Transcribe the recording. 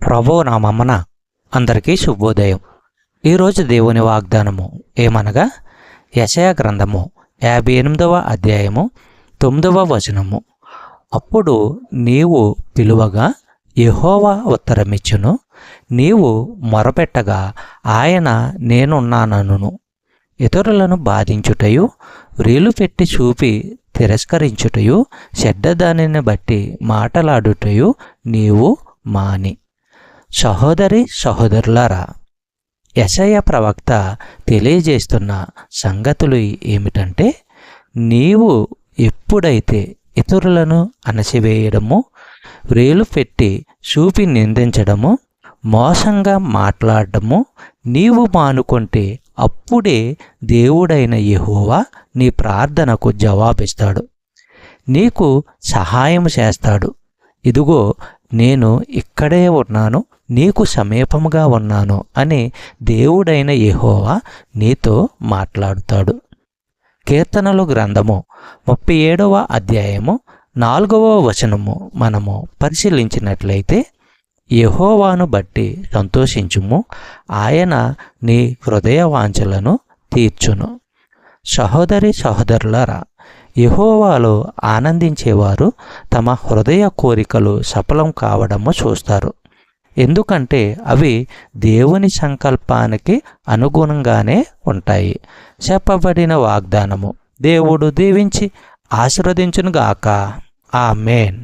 ప్రభువు నామమున అందరికీ శుభోదయం. ఈరోజు దేవుని వాగ్దానము ఏమనగా యెషయా గ్రంథము 58వ అధ్యాయము 9వ వచనము. అప్పుడు నీవు పిలువగా యెహోవా ఉత్తరమిచ్చును, నీవు మొరపెట్టగా ఆయన నేనున్నాననును. ఇతరులను బాధించుటయు, వ్రేలు పెట్టి చూపి తిరస్కరించుటయు, చెడ్డదానిని బట్టి మాటలాడుటయు నీవు మాని. సహోదరి సహోదరులారా, యెషయా ప్రవక్త తెలియజేస్తున్న సంగతులు ఏమిటంటే, నీవు ఎప్పుడైతే ఇతరులను అణచివేయడము, వ్రేలు పెట్టి చూపి నిందించడము, మోసంగా మాట్లాడడము నీవు మానుకుంటే అప్పుడే దేవుడైన యెహోవా నీ ప్రార్థనకు జవాబిస్తాడు, నీకు సహాయం చేస్తాడు. ఇదిగో నేను ఇక్కడే ఉన్నాను, నీకు సమీపముగా ఉన్నాను అని దేవుడైన యెహోవా నీతో మాట్లాడుతాడు. కీర్తనలు గ్రంథము 37వ అధ్యాయము 4వ వచనము మనము పరిశీలించినట్లయితే, యెహోవాను బట్టి సంతోషించుము, ఆయన నీ హృదయ వాంఛలను తీర్చును. సహోదరి సహోదరులారా, యెహోవాలో ఆనందించేవారు తమ హృదయ కోరికలు సఫలం కావడము చూస్తారు. ఎందుకంటే అవి దేవుని సంకల్పానికి అనుగుణంగానే ఉంటాయి. చెప్పబడిన వాగ్దానము దేవుడు దీవించి ఆశీర్వదించునుగాక. ఆమేన్.